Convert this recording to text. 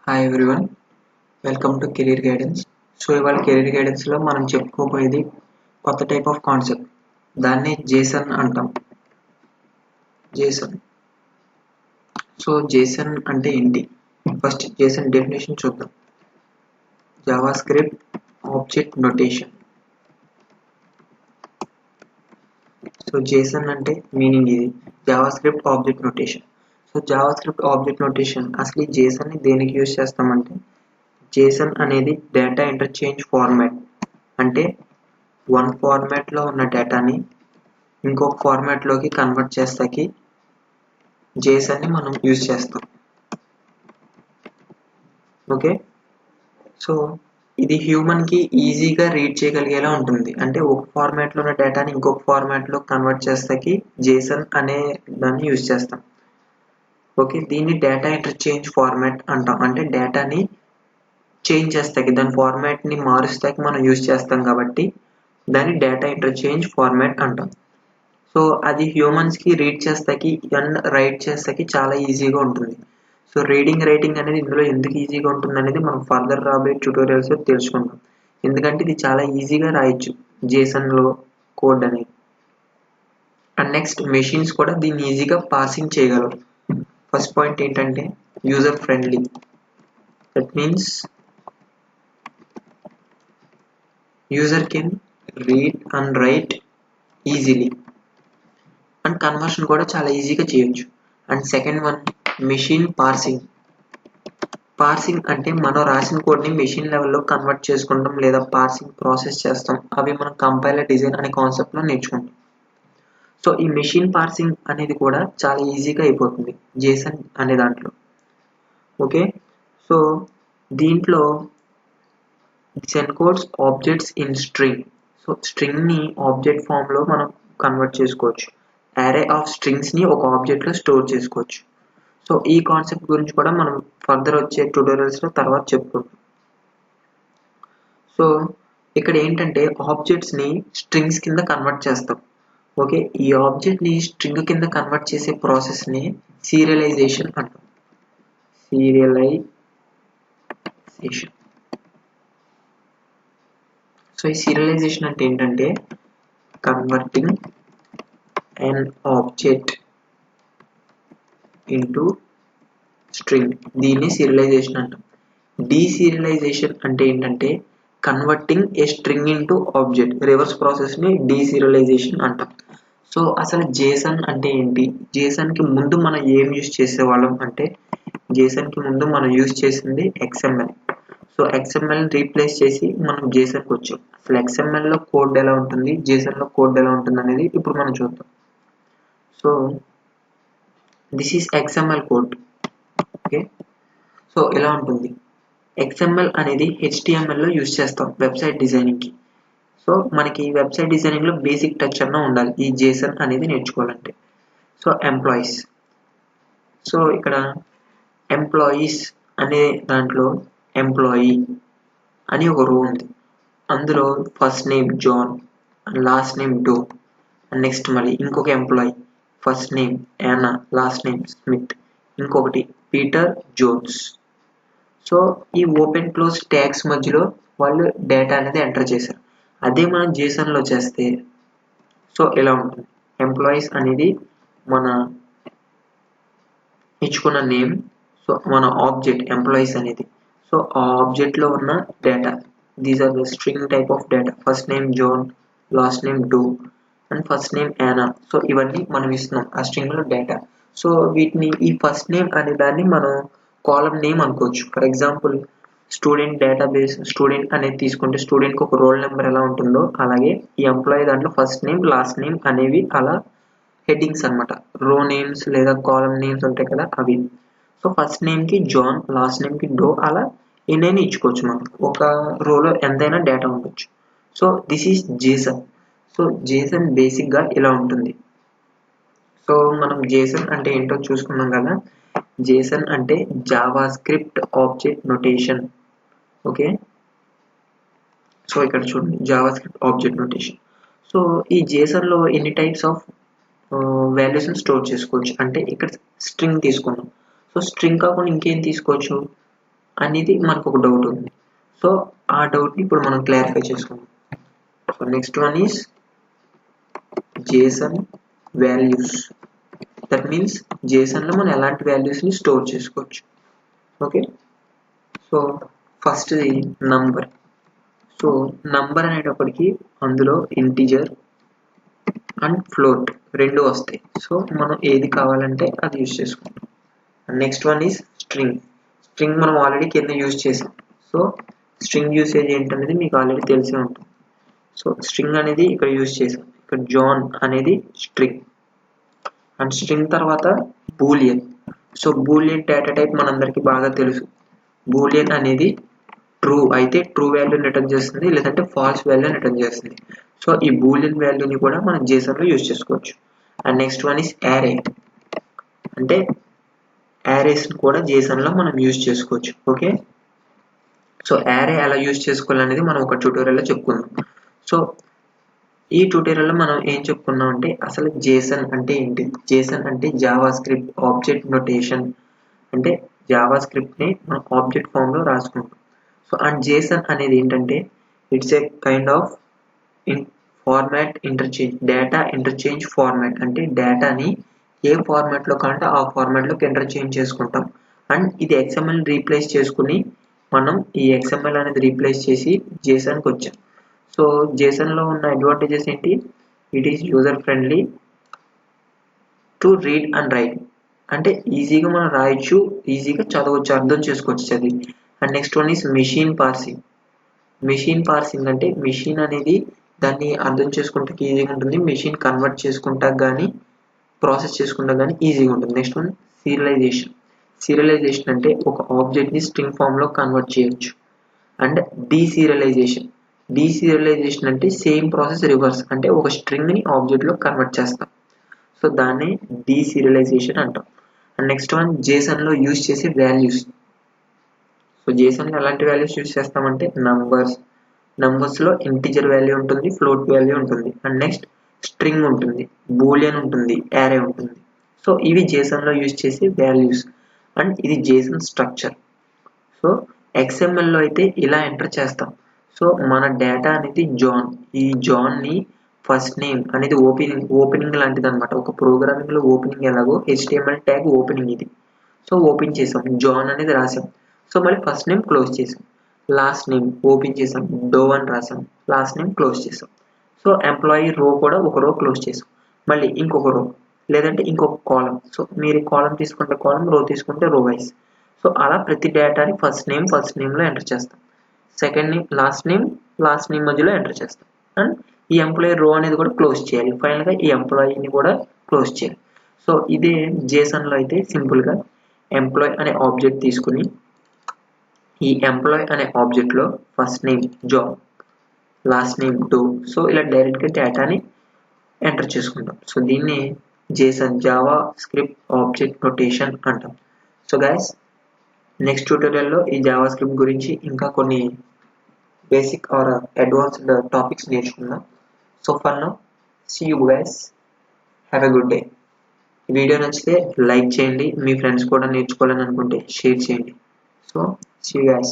Hi everyone, welcome to career guidance. So ఇవాళ career గైడెన్స్లో మనం చెప్పుకోబోయేది కొత్త టైప్ ఆఫ్ కాన్సెప్ట్. దాన్ని జేసన్ అంటాం. జేసన్. సో జేసన్ అంటే ఏంటి? ఫస్ట్ జేసన్ డెఫినేషన్ చూద్దాం. Java script object notation. So Jason అంటే మీనింగ్ ఇది, Java script object notation. So Java script object notation అసలు ఈ జేసన్ని దేనికి యూజ్ చేస్తామంటే, జేసన్ అనేది డేటా ఇంటర్చేంజ్ ఫార్మాట్. అంటే వన్ ఫార్మాట్లో ఉన్న డేటాని ఇంకొక ఫార్మాట్లోకి కన్వర్ట్ చేస్తాకి జేసన్ని మనం యూజ్ చేస్తాం. ఓకే, సో ఇది హ్యూమన్కి ఈజీగా రీడ్ చేయగలిగేలా ఉంటుంది. అంటే ఒక ఫార్మాట్లో ఉన్న డేటాని ఇంకొక ఫార్మాట్లో కన్వర్ట్ చేస్తాకి జేసన్ అనే దాన్ని యూజ్ చేస్తాం. ఓకే, దీన్ని డేటా ఇంటర్చేంజ్ ఫార్మాట్ అంటాం. అంటే డేటాని చేంజ్ చేస్తాకి, దాని ఫార్మాట్ని మారుస్తాకి మనం యూజ్ చేస్తాం కాబట్టి దాన్ని డేటా ఇంటర్చేంజ్ ఫార్మాట్ అంటాం. సో అది హ్యూమన్స్కి రీడ్ చేస్తాకి అండ్ రైట్ చేస్తాకి చాలా ఈజీగా ఉంటుంది. సో రీడింగ్ రైటింగ్ అనేది ఇందులో ఎందుకు ఈజీగా ఉంటుంది అనేది మనం ఫర్దర్ రాబోయే ట్యూటోరియల్స్లో తెలుసుకుంటాం. ఎందుకంటే ఇది చాలా ఈజీగా రాయొచ్చు జేసన్లో కోడ్ అనేది. అండ్ నెక్స్ట్ మెషిన్స్ కూడా దీన్ని ఈజీగా పార్సింగ్ చేయగలరు. ఫస్ట్ పాయింట్ ఏంటంటే user friendly. That means user can read and right easily. And conversion కూడా చాలా ఈజీగా చేయొచ్చు. And second one machine parsing. Parsing అంటే మనం రాసిన కోడ్ని మెషిన్ లెవెల్లో కన్వర్ట్ చేసుకుంటాం లేదా పార్సింగ్ ప్రాసెస్ చేస్తాం. అవి మనం కంపైలర్ డిజైన్ అనే కాన్సెప్ట్లో నేర్చుకుంటాం. సో ఈ మెషిన్ పార్సింగ్ అనేది కూడా చాలా ఈజీగా అయిపోతుంది జేసన్ అనే దాంట్లో. ఓకే, సో దీంట్లో this encodes objects in string. So స్ట్రింగ్ని ఆబ్జెక్ట్ ఫామ్లో మనం కన్వర్ట్ చేసుకోవచ్చు. అరే ఆఫ్ స్ట్రింగ్స్ని ఒక ఆబ్జెక్ట్లో స్టోర్ చేసుకోవచ్చు. సో ఈ కాన్సెప్ట్ గురించి కూడా మనం ఫర్దర్ వచ్చే ట్యూటోరియల్స్లో తర్వాత చెప్పుకుంటాం. సో ఇక్కడ ఏంటంటే ఆబ్జెక్ట్స్ని స్ట్రింగ్స్ కింద కన్వర్ట్ చేస్తాం. ఓకే, ఈ ఆబ్జెక్ట్ని స్ట్రింగ్ కింద కన్వర్ట్ చేసే ప్రాసెస్ని సీరియలైజేషన్ అంటాం. సీరియలైజేషన్. సో ఈ సీరియలైజేషన్ అంటే ఏంటంటే converting an object into string. దీన్ని సీరియలైజేషన్ అంటాం. డీసీరియలైజేషన్ అంటే ఏంటంటే converting a string into object. Reverse ప్రాసెస్ని డీసీరియలైజేషన్ అంటాం. సో అసలు జేసన్ అంటే ఏంటి? జేసన్కి ముందు మనం ఏం యూజ్ చేసేవాళ్ళం అంటే, జేసన్కి ముందు మనం యూజ్ చేసింది XML. సో XMLని రీప్లేస్ చేసి మనం జేసన్కి వచ్చాం. అసలు XMLలో కోడ్ ఎలా ఉంటుంది, జేసన్లో కోడ్ ఎలా ఉంటుంది అనేది ఇప్పుడు మనం చూద్దాం. So this is XML code. Okay, so ఎలా ఉంటుంది? XML అనేది HTMLలో యూజ్ చేస్తాం వెబ్సైట్ డిజైనింగ్కి. సో మనకి వెబ్సైట్ డిజైనింగ్లో బేసిక్ టచ్ అన్న ఉండాలి ఈ జేసన్ అనేది నేర్చుకోవాలంటే. So employees. సో ఇక్కడ ఎంప్లాయీస్ అనే దాంట్లో ఎంప్లాయీ అని ఒక రో ఉంది. అందులో first name John and last name Doe. And next మళ్ళీ ఇంకొక employee first name Anna, last name Smith, ఇంకొకటి పీటర్ జోన్స్. సో ఈ ఓపెన్ క్లోజ్ ట్యాగ్స్ మధ్యలో వాళ్ళు డేటా అనేది ఎంటర్ చేశారు. అదే మనం జేసన్లో చేస్తే సో ఎలా ఉంటుంది? ఎంప్లాయీస్ అనేది మన ఇచ్చుకున్న నేమ్. సో మన ఆబ్జెక్ట్ ఎంప్లాయీస్ అనేది. సో ఆ ఆబ్జెక్ట్లో ఉన్న data, these are the string type of data. First name John, last name Doe and first name Anna. So ఇవన్నీ మనం ఇస్తున్నాం ఆ స్ట్రింగ్లో డేటా. సో వీటిని ఈ ఫస్ట్ నేమ్ అనే దాన్ని మనం కాలమ్ నేమ్ అనుకోవచ్చు. For example student database, student అనేది తీసుకుంటే స్టూడెంట్కి ఒక రోల్ నెంబర్ ఎలా ఉంటుందో అలాగే ఈ ఎంప్లాయీ దాంట్లో ఫస్ట్ నేమ్ లాస్ట్ నేమ్ అనేవి అలా హెడ్డింగ్స్ అనమాట. రో నేమ్స్ లేదా కాలమ్ నేమ్స్ ఉంటాయి కదా అవి. సో ఫస్ట్ నేమ్కి జాన్, లాస్ట్ నేమ్కి డో, అలా ఎన్నైనా ఇచ్చుకోవచ్చు. మనం ఒక రోలో ఎంతైనా డేటా ఉండొచ్చు. So this is JSON. So JSON బేసిక్గా ఇలా ఉంటుంది. సో మనం జేసన్ అంటే ఏంటో చూసుకున్నాం కదా. జేసన్ అంటే Java script object notation. Okay, so ఇక్కడ చూడండి Java script object notation. So ఈ జేసన్లో ఎన్ని టైప్స్ ఆఫ్ వాల్యూస్ని స్టోర్ చేసుకోవచ్చు అంటే ఇక్కడ స్ట్రింగ్ తీసుకున్నాం. సో స్ట్రింగ్ కాకుండా ఇంకేం తీసుకోవచ్చు? అనేది మనకు ఒక డౌట్ ఉంది. సో ఆ డౌట్ని ఇప్పుడు మనం క్లారిఫై చేసుకుందాం. So next one is JSON values. That means JSON లో మనం ఎలాంటి వాల్యూస్ని స్టోర్ చేసుకోవచ్చు. ఓకే, సో ఫస్ట్ది నంబర్. సో నంబర్ అనేటప్పటికి అందులో ఇంటిజర్ అండ్ ఫ్లోట్ రెండు వస్తాయి. సో మనం ఏది కావాలంటే అది యూజ్ చేసుకుంటాం. Next one is string. String మనం ఆల్రెడీ కింద యూజ్ చేసాం. సో స్ట్రింగ్ యూసేజ్ ఏంటనేది మీకు ఆల్రెడీ తెలిసే ఉంటుంది. సో స్ట్రింగ్ అనేది ఇక్కడ యూజ్ చేసాం. ఇక్కడ జాన్ అనేది స్ట్రింగ్ అండ్ స్ట్రింగ్ తర్వాత Boolean. So Boolean data type మనందరికీ బాగా తెలుసు. బూలియన్ అనేది ట్రూ అయితే ట్రూ వాల్యూని రిటర్న్ చేస్తుంది, లేదంటే ఫాల్స్ వాల్యూని రిటర్న్ చేస్తుంది. సో ఈ బూలియన్ వాల్యూని కూడా మనం JSON యూజ్ చేసుకోవచ్చు. అండ్ నెక్స్ట్ వన్ ఈస్ యారే. అంటే యారేస్ కూడా JSON లో మనం యూజ్ చేసుకోవచ్చు. ఓకే, సో యారే ఎలా యూజ్ చేసుకోవాలనేది మనం ఒక ట్యూటోరియల్లో చెప్పుకుందాం. సో ఈ ట్యూటోరియల్లో మనం ఏం చెప్పుకున్నాం అంటే అసలు JSON అంటే ఏంటి. JSON అంటే జావా స్క్రిప్ట్ ఆబ్జెక్ట్ నొటేషన్. అంటే జావా స్క్రిప్ట్ని మనం ఆబ్జెక్ట్ ఫామ్లో రాసుకుంటాం. సో అండ్ JSON అనేది ఏంటంటే it's a kind of format interchange, data interchange format. అంటే డేటాని ఏ ఫార్మాట్లో కావాలంటే ఆ ఫార్మాట్లోకి ఇంటర్చేంజ్ చేసుకుంటాం. అండ్ ఇది XML రీప్లేస్ చేసుకుని మనం ఈ XML అనేది రీప్లేస్ చేసి JSONకి వచ్చాం. సో JSONలో ఉన్న అడ్వాంటేజెస్ ఏంటి, it is user friendly to read and right. అంటే ఈజీగా మనం రాయొచ్చు, ఈజీగా చదవచ్చు, అర్థం చేసుకోవచ్చు చదివి. And next one is machine parsing. Machine parsing అంటే మెషిన్ అనేది దాన్ని అర్థం చేసుకుంటే ఈజీగా ఉంటుంది, మెషిన్ కన్వర్ట్ చేసుకుంటా కానీ ప్రాసెస్ చేసుకుంటా కానీ ఈజీగా ఉంటుంది. Next one serialization. సీరియలైజేషన్ అంటే ఒక ఆబ్జెక్ట్ని స్ట్రింగ్ ఫామ్లో కన్వర్ట్ చేయొచ్చు. అండ్ డీసీరియలైజేషన్. డీసీరియలైజేషన్ అంటే సేమ్ ప్రాసెస్ రివర్స్, అంటే ఒక స్ట్రింగ్ని ఆబ్జెక్ట్లో కన్వర్ట్ చేస్తాం. సో దాన్ని డీసీరియలైజేషన్ అంటాం. అండ్ నెక్స్ట్ వన్ JSONలో యూజ్ చేసే వాల్యూస్. సో JSONలో ఎలాంటి వాల్యూస్ యూజ్ చేస్తామంటే నంబర్స్లో ఇంటిజర్ వాల్యూ ఉంటుంది, ఫ్లోట్ వాల్యూ ఉంటుంది. అండ్ నెక్స్ట్ స్ట్రింగ్ ఉంటుంది, బూలియన్ ఉంటుంది, యారే ఉంటుంది. సో ఇవి JSONలో యూజ్ చేసే వాల్యూస్. అండ్ ఇది JSON స్ట్రక్చర్. సో XMLలో అయితే ఇలా ఎంటర్ చేస్తాం. సో మన డేటా అనేది జాన్. ఈ జాన్ని ఫస్ట్ నేమ్ అనేది ఓపెనింగ్ లాంటిది అనమాట. ఒక ప్రోగ్రామింగ్లో ఓపెనింగ్ ఎలాగో HTML ట్యాగ్ ఓపెనింగ్ ఇది. సో ఓపెన్ చేసాం, జాన్ అనేది రాసాం. సో మళ్ళీ ఫస్ట్ నేమ్ క్లోజ్ చేసాం, లాస్ట్ నేమ్ ఓపెన్ చేసాం, డో అని రాసాం, లాస్ట్ నేమ్ క్లోజ్ చేసాం. సో ఎంప్లాయీ రో కూడా ఒక రో క్లోజ్ చేసాం, మళ్ళీ ఇంకొక రో లేదంటే ఇంకొక కాలం. సో మీరు కాలం తీసుకుంటే కాలం, రో తీసుకుంటే రో వైజ్. సో అలా ప్రతి డేటాని ఫస్ట్ నేమ్లో ఎంటర్ చేస్తాం, సెకండ్ నేమ్ లాస్ట్ నేమ్ మధ్యలో ఎంటర్ చేస్తాం. అండ్ ఈ ఎంప్లాయీ రో అనేది కూడా క్లోజ్ చేయాలి, ఫైనల్గా ఈ ఎంప్లాయీని కూడా క్లోజ్ చేయాలి. సో ఇదే JSONలో అయితే సింపుల్గా ఎంప్లాయీ అనే ఆబ్జెక్ట్ తీసుకుని ఈ ఎంప్లాయీ అనే ఆబ్జెక్ట్లో first name job, last name Doe. So ఇలా డైరెక్ట్గా డేటాని ఎంటర్ చేసుకుంటాం. సో దీన్ని JSON JavaScript object notation అంటాం. సో గైస్ నెక్స్ట్ ట్యూటోరియల్లో ఈ జావా స్క్రిప్ట్ గురించి ఇంకా కొన్ని బేసిక్ ఆర్ అడ్వాన్స్డ్ టాపిక్స్ నేర్చుకుందాం. So for now see you guys, have a good day. ఈ వీడియో నచ్చితే లైక్ చేయండి, మీ ఫ్రెండ్స్ కూడా నేర్చుకోవాలని అనుకుంటే షేర్ చేయండి. So see you guys.